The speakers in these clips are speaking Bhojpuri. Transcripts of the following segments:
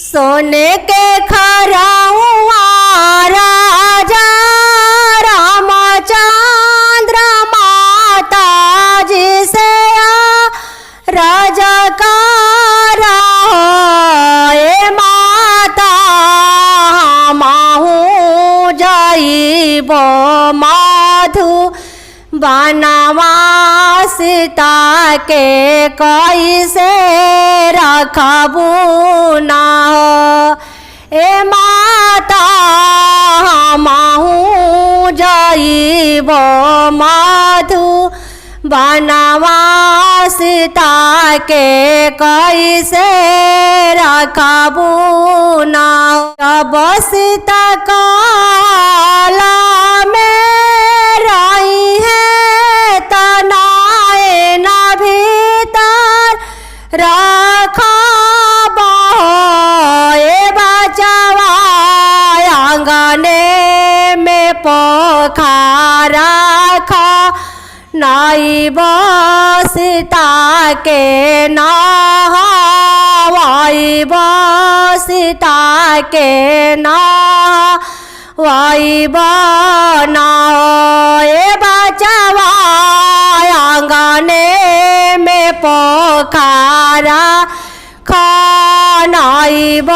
सोने के खराउआ राजा रामचंद्र माता जी से राजा का ए माता माहू जाइबो माधु बनवा सीता के कैसे रखबू ना ए माता माहू जाइबो माधु बनवा सीता के कैसे रखबू ना। अब सीता काला में रही है तनाए न भीतर रखबो ए बचवा आंगने में पोखरा रखा नाइब सीता के नहाइब सीता के नहाइब ना ए बचवा आंगने में पोखरा खानाइब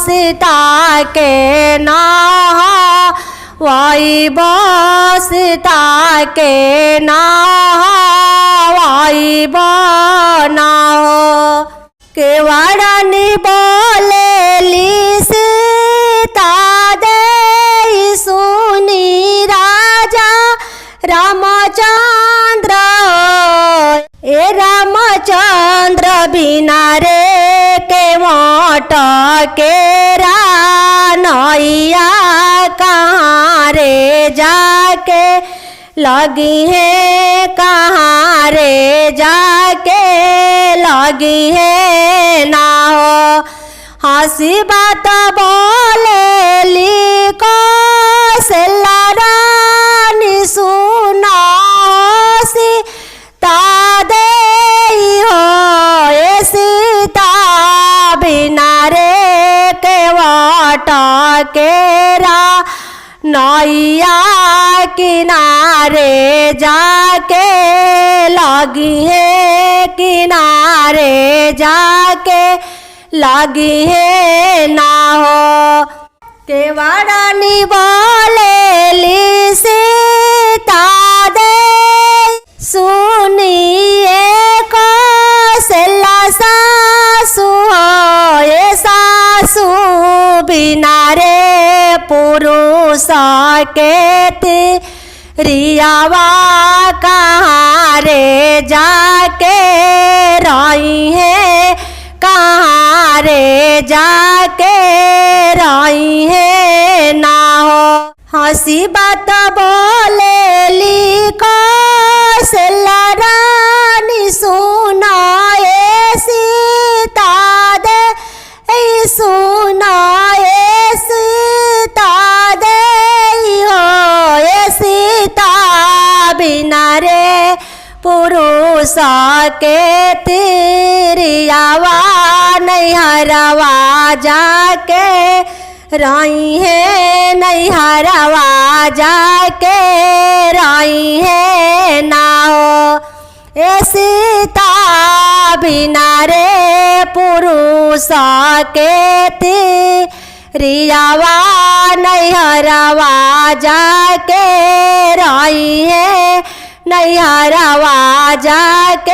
सीता के नहाइब सीता के नहाइब ना। केवड़नी बोलेली सीता दे सुनी राजा रामचंद्र ए रामचंद्र बिना रे के मोट के नैया कहाँ रे जाके लगी है कहाँ रे जाके लगी है ना हो। हंसी बात बोले लिको से रानी सुना सीता दे हो ए सीता बिना रे के वाटा केरा नैया किनारे जाके लगी है किनारे जाके लगी है ना हो। केवड़नी बोलेली सीता दे सुनिए कौशल्या सासु ये सासु बिना रे पुरुष के रियावा कहाँ रे जाके रही है कहाँ रे जाके रही है ना हो। हंसी बात बोलेली कौशल्या रानी सुना ए सीता दे सुना ए सीता दे हो ए सीता बिना रे पुरुष के तिरियावा नैहरवा जाके रही है नैहरवा जाके रही है ना हो। ए सीता बिना रे पुरुष के तिरियावा नैहरवा जाके रही है नैहरवा जाके